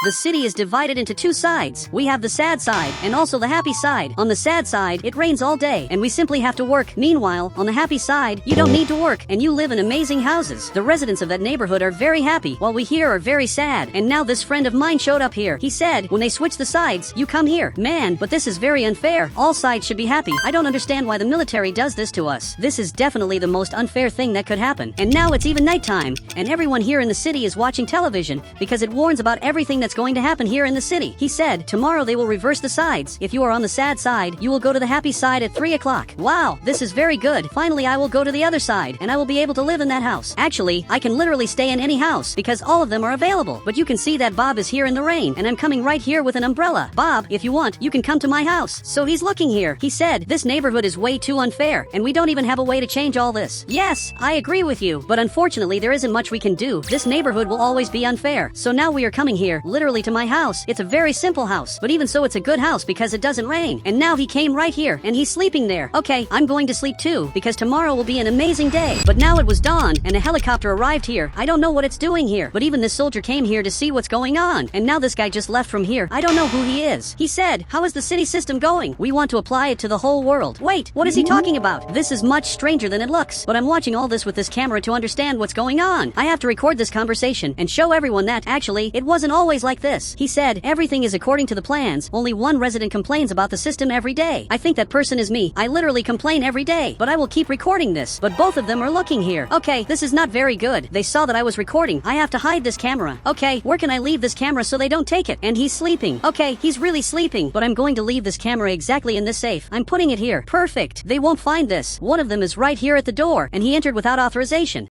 The city is divided into two sides. We have the sad side and also the happy side. On the sad side, it rains all day and we simply have to work. Meanwhile, on the happy side, you don't need to work and you live in amazing houses. The residents of that neighborhood are very happy, while we here are very sad. And now this friend of mine showed up here. He said, when they switch the sides, you come here. Man, but this is very unfair. All sides should be happy. I don't understand why the military does this to us. This is definitely the most unfair thing that could happen. And now it's even nighttime, and everyone here in the city is watching television because it warns about everything that's going to happen here in the city. He said, tomorrow they will reverse the sides. If you are on the sad side, you will go to the happy side at 3 o'clock. Wow, this is very good. Finally, I will go to the other side, and I will be able to live in that house. Actually, I can literally stay in any house because all of them are available. But you can see that Bob is here in the rain, and I'm coming right here with an umbrella. Bob, if you want, you can come to my house. So he's looking here. He said, this neighborhood is way too unfair, and we don't even have a way to change all this. Yes, I agree with you, but unfortunately there isn't much we can do. This neighborhood will always be unfair. So now we are coming here, literally to my house. It's a very simple house, but even so it's a good house because it doesn't rain. And now he came right here, and he's sleeping there. Okay, I'm going to sleep too, because tomorrow will be an amazing day. But now it was dawn, and a helicopter arrived here. I don't know what it's doing here, but even this soldier came here to see what's going on. And now this guy just left from here. I don't know who he is. He said, how is the city system going? We want to apply it to the whole world. Wait, what is he talking about? This is much stranger than it looks. But I'm watching all this with this camera to understand what's going on. I have to record this conversation and show everyone that, actually, it wasn't always like this. He said, everything is according to the plans. Only one resident complains about the system every day. I think that person is me. I literally complain every day. But I will keep recording this. But both of them are looking here. Okay, this is not very good. They saw that I was recording. I have to hide this camera. Okay, where can I leave this camera so they don't take it? And he's sleeping. Okay, he's really sleeping. But I'm going to leave this camera exactly in this safe. I'm putting it here. Perfect. They won't find this. One of them is right here at the door, and he entered without authorization.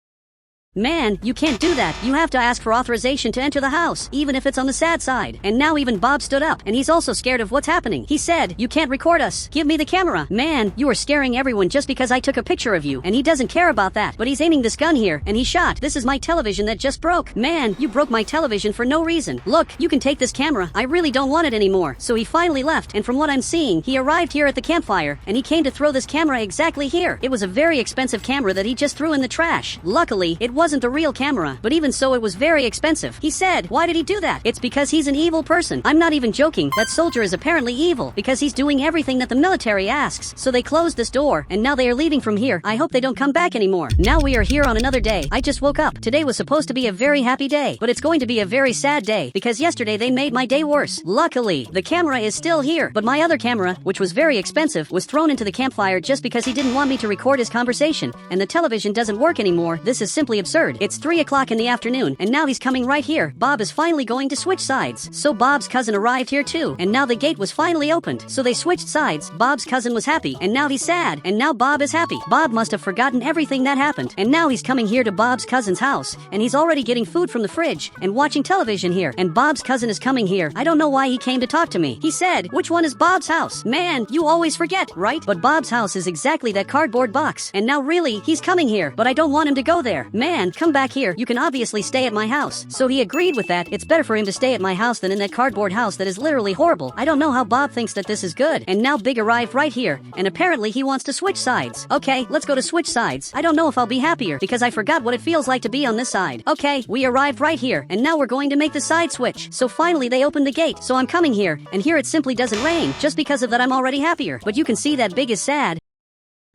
Man, you can't do that. You have to ask for authorization to enter the house, even if it's on the sad side. And now even Bob stood up, and he's also scared of what's happening. He said, you can't record us. Give me the camera. Man, you are scaring everyone just because I took a picture of you. And he doesn't care about that. But he's aiming this gun here, and he shot. This is my television that just broke. Man, you broke my television for no reason. Look, you can take this camera. I really don't want it anymore. So he finally left, and from what I'm seeing, he arrived here at the campfire, and he came to throw this camera exactly here. It was a very expensive camera that he just threw in the trash. Luckily, it wasn't the real camera, but even so it was very expensive. He said, why did he do that? It's because he's an evil person. I'm not even joking. That soldier is apparently evil because he's doing everything that the military asks. So they closed this door, and now they are leaving from here. I hope they don't come back anymore. Now we are here on another day. I just woke up. Today was supposed to be a very happy day, but it's going to be a very sad day because yesterday they made my day worse. Luckily, the camera is still here, but my other camera, which was very expensive, was thrown into the campfire just because he didn't want me to record his conversation, and the television doesn't work anymore. This is simply absurd. It's 3 o'clock in the afternoon, and now he's coming right here. Bob is finally going to switch sides. So Bob's cousin arrived here too, and now the gate was finally opened. So they switched sides. Bob's cousin was happy, and now he's sad, and now Bob is happy. Bob must have forgotten everything that happened, and now he's coming here to Bob's cousin's house, and he's already getting food from the fridge, and watching television here, and Bob's cousin is coming here. I don't know why he came to talk to me. He said, which one is Bob's house? Man, you always forget, right? But Bob's house is exactly that cardboard box, and now really, he's coming here, but I don't want him to go there. Man, come back here. You can obviously stay at my house. So he agreed with that. It's better for him to stay at my house than in that cardboard house that is literally horrible. I don't know how Bob thinks that this is good. And now Big arrived right here, and apparently he wants to switch sides. Okay, let's go to switch sides. I don't know if I'll be happier because I forgot what it feels like to be on this side. Okay, we arrived right here, and now we're going to make the side switch. So finally they opened the gate. So I'm coming here, and here it simply doesn't rain. Just because of that I'm already happier. But you can see that Big is sad.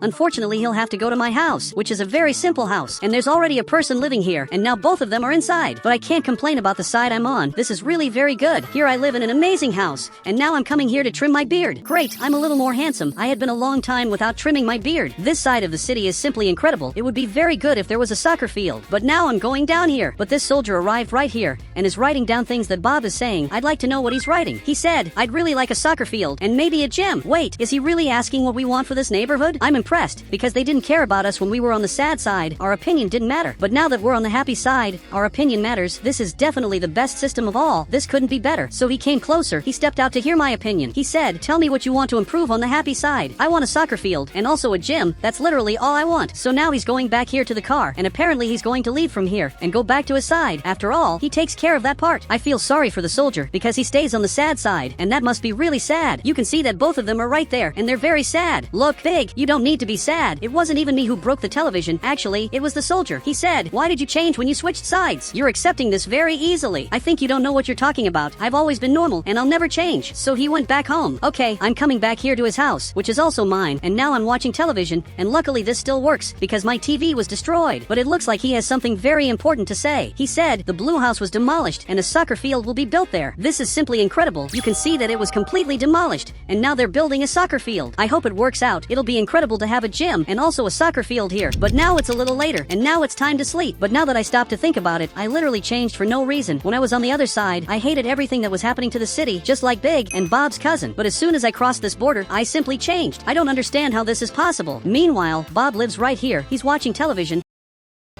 Unfortunately, he'll have to go to my house, which is a very simple house, and there's already a person living here, and now both of them are inside. But I can't complain about the side I'm on. This is really very good. Here I live in an amazing house, and now I'm coming here to trim my beard. Great, I'm a little more handsome. I had been a long time without trimming my beard. This side of the city is simply incredible. It would be very good if there was a soccer field, but now I'm going down here. But this soldier arrived right here, and is writing down things that Bob is saying. I'd like to know what he's writing. He said, I'd really like a soccer field, and maybe a gym. Wait, is he really asking what we want for this neighborhood? I'm impressed, because they didn't care about us when we were on the sad side. Our opinion didn't matter. But now that we're on the happy side, our opinion matters. This is definitely the best system of all. This couldn't be better. So he came closer. He stepped out to hear my opinion. He said, tell me what you want to improve on the happy side. I want a soccer field and also a gym. That's literally all I want. So now he's going back here to the car, and apparently he's going to leave from here and go back to his side. After all, he takes care of that part. I feel sorry for the soldier because he stays on the sad side, and that must be really sad. You can see that both of them are right there, and they're very sad. Look, Big, you don't need to be sad. It wasn't even me who broke the television. Actually, it was the soldier. He said, "Why did you change when you switched sides? You're accepting this very easily. I think you don't know what you're talking about. I've always been normal, and I'll never change." So he went back home. Okay, I'm coming back here to his house, which is also mine, and now I'm watching television, and luckily this still works, because my TV was destroyed. But it looks like he has something very important to say. He said, the blue house was demolished, and a soccer field will be built there. This is simply incredible. You can see that it was completely demolished, and now they're building a soccer field. I hope it works out. It'll be incredible to have a gym, and also a soccer field here. But now it's a little later, and now it's time to sleep. But now that I stopped to think about it, I literally changed for no reason. When I was on the other side, I hated everything that was happening to the city, just like Big and Bob's cousin. But as soon as I crossed this border, I simply changed. I don't understand how this is possible. Meanwhile, Bob lives right here. He's watching television.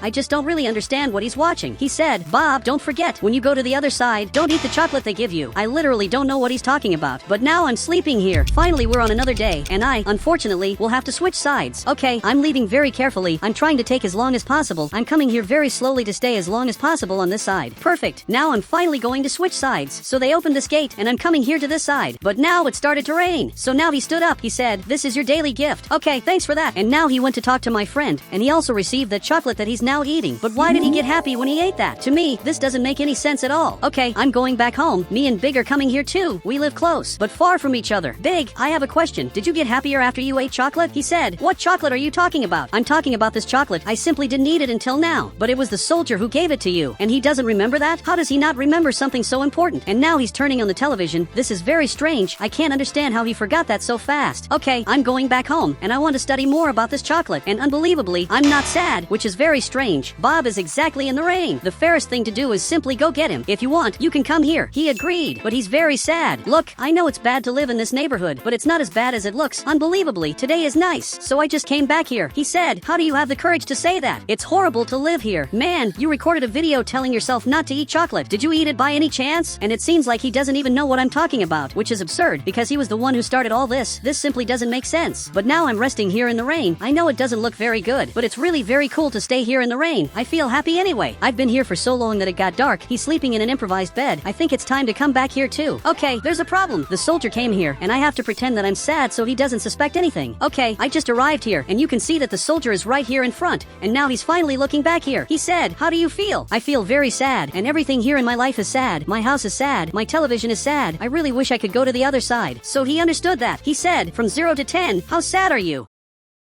I just don't really understand what he's watching. He said, "Bob, don't forget, when you go to the other side, don't eat the chocolate they give you." I literally don't know what he's talking about. But now I'm sleeping here. Finally, we're on another day, and I, unfortunately, will have to switch sides. Okay, I'm leaving very carefully. I'm trying to take as long as possible. I'm coming here very slowly to stay as long as possible on this side. Perfect. Now I'm finally going to switch sides. So they opened this gate, and I'm coming here to this side. But now it started to rain. So now he stood up. He said, "This is your daily gift." Okay, thanks for that. And now he went to talk to my friend, and he also received the chocolate that he's now eating. But why did he get happy when he ate that? To me, this doesn't make any sense at all. Okay, I'm going back home. Me and Big are coming here too. We live close, but far from each other. Big, I have a question. Did you get happier after you ate chocolate? He said, "What chocolate are you talking about?" "I'm talking about this chocolate. I simply didn't eat it until now." But it was the soldier who gave it to you, and he doesn't remember that? How does he not remember something so important? And now he's turning on the television. This is very strange. I can't understand how he forgot that so fast. Okay, I'm going back home, and I want to study more about this chocolate. And unbelievably, I'm not sad, which is very strange. Bob is exactly in the rain. The fairest thing to do is simply go get him. If you want, you can come here. He agreed, but he's very sad. Look, I know it's bad to live in this neighborhood, but it's not as bad as it looks. Unbelievably, today is nice, so I just came back here. He said, "How do you have the courage to say that? It's horrible to live here." Man, you recorded a video telling yourself not to eat chocolate. Did you eat it by any chance? And it seems like he doesn't even know what I'm talking about, which is absurd, because he was the one who started all this. This simply doesn't make sense. But now I'm resting here in the rain. I know it doesn't look very good, but it's really very cool to stay here in the rain. I feel happy anyway. I've been here for so long that it got dark. He's sleeping in an improvised bed. I think it's time to come back here too. Okay, there's a problem. The soldier came here, and I have to pretend that I'm sad so he doesn't suspect anything. Okay, I just arrived here, and you can see that the soldier is right here in front, and now he's finally looking back here. He said, "How do you feel?" "I feel very sad, and everything here in my life is sad. My house is sad. My television is sad. I really wish I could go to the other side." So he understood that. He said, "From 0 to 10, how sad are you?"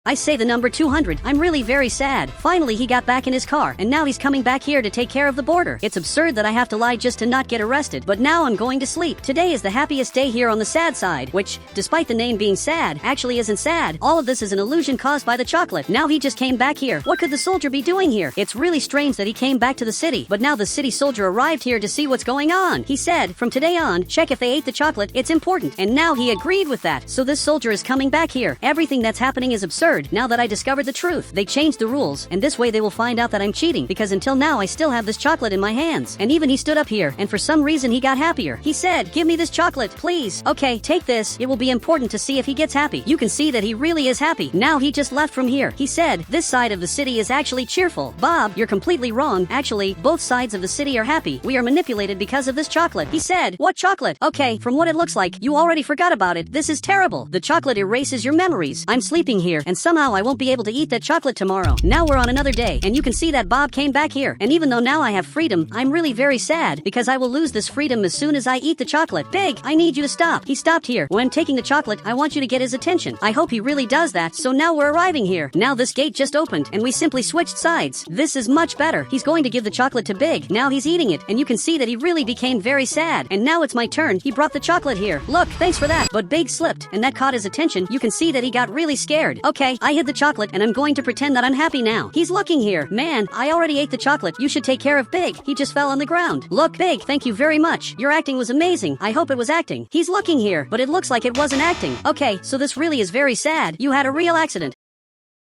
I say the number 200. I'm really very sad. Finally, he got back in his car, and now he's coming back here to take care of the border. It's absurd that I have to lie just to not get arrested, but now I'm going to sleep. Today is the happiest day here on the sad side, which, despite the name being sad, actually isn't sad. All of this is an illusion caused by the chocolate. Now he just came back here. What could the soldier be doing here? It's really strange that he came back to the city, but now the city soldier arrived here to see what's going on. He said, "From today on, check if they ate the chocolate. It's important." And now he agreed with that. So this soldier is coming back here. Everything that's happening is absurd. Now that I discovered the truth, they changed the rules, and this way they will find out that I'm cheating, because until now I still have this chocolate in my hands. And even he stood up here, and for some reason he got happier. He said, "Give me this chocolate, please." Okay, take this. It will be important to see if he gets happy. You can see that he really is happy. Now he just left from here. He said, "This side of the city is actually cheerful." Bob, you're completely wrong. Actually, both sides of the city are happy. We are manipulated because of this chocolate. He said, "What chocolate?" Okay, from what it looks like, you already forgot about it. This is terrible. The chocolate erases your memories. I'm sleeping here, and somehow I won't be able to eat that chocolate tomorrow. Now we're on another day, and you can see that Bob came back here. And even though now I have freedom, I'm really very sad, because I will lose this freedom as soon as I eat the chocolate. Big, I need you to stop. He stopped here. When I'm taking the chocolate, I want you to get his attention. I hope he really does that. So now we're arriving here. Now this gate just opened, and we simply switched sides. This is much better. He's going to give the chocolate to Big. Now he's eating it, and you can see that he really became very sad. And now it's my turn. He brought the chocolate here. Look, thanks for that. But Big slipped, and that caught his attention. You can see that he got really scared. Okay, I hid the chocolate, and I'm going to pretend that I'm happy now. He's looking here. Man, I already ate the chocolate. You should take care of Big. He just fell on the ground. Look, Big, thank you very much. Your acting was amazing. I hope it was acting. He's looking here, but it looks like it wasn't acting. Okay, so this really is very sad. You had a real accident.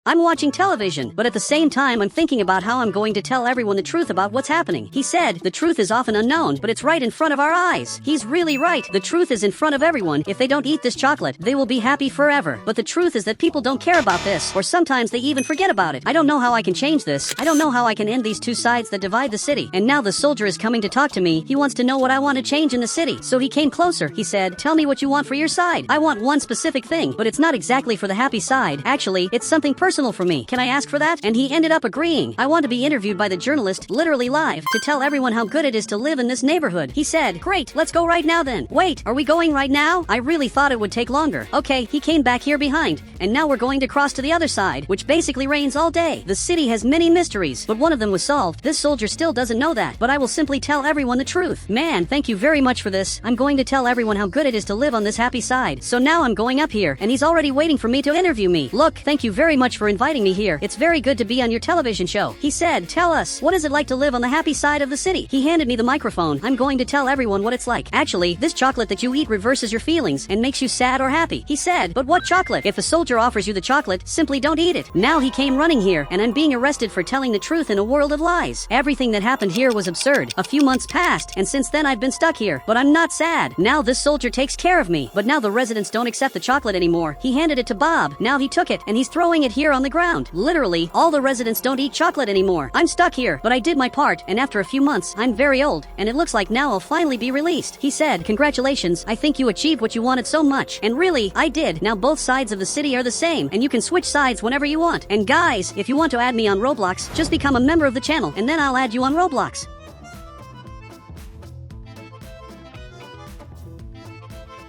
I'm watching television, but at the same time I'm thinking about how I'm going to tell everyone the truth about what's happening. He said, the truth is often unknown, but it's right in front of our eyes. He's really right. The truth is in front of everyone. If they don't eat this chocolate, they will be happy forever. But the truth is that people don't care about this, or sometimes they even forget about it. I don't know how I can change this. I don't know how I can end these two sides that divide the city. And now the soldier is coming to talk to me. He wants to know what I want to change in the city. So he came closer. He said, tell me what you want for your side. I want one specific thing, but it's not exactly for the happy side. Actually, it's something personal for me. Can I ask for that? And he ended up agreeing. I want to be interviewed by the journalist, literally live, to tell everyone how good it is to live in this neighborhood. He said, great, let's go right now then. Wait, are we going right now? I really thought it would take longer. Okay, he came back here behind, and now we're going to cross to the other side, which basically rains all day. The city has many mysteries, but one of them was solved. This soldier still doesn't know that, but I will simply tell everyone the truth. Man, thank you very much for this. I'm going to tell everyone how good it is to live on this happy side. So now I'm going up here, and he's already waiting for me to interview me. Look, thank you very much for inviting me here. It's very good to be on your television show. He said, tell us, what is it like to live on the happy side of the city? He handed me the microphone. I'm going to tell everyone what it's like. Actually, this chocolate that you eat reverses your feelings and makes you sad or happy. He said, but what chocolate? If a soldier offers you the chocolate, simply don't eat it. Now he came running here, and I'm being arrested for telling the truth in a world of lies. Everything that happened here was absurd. A few months passed, and since then I've been stuck here. But I'm not sad. Now this soldier takes care of me. But now the residents don't accept the chocolate anymore. He handed it to Bob. Now he took it, and he's throwing it here on the ground. Literally, all the residents don't eat chocolate anymore. I'm stuck here, but I did my part, and after a few months, I'm very old, and it looks like now I'll finally be released. He said, congratulations, I think you achieved what you wanted so much. And really, I did. Now both sides of the city are the same, and you can switch sides whenever you want. And guys, if you want to add me on Roblox, just become a member of the channel, and then I'll add you on Roblox.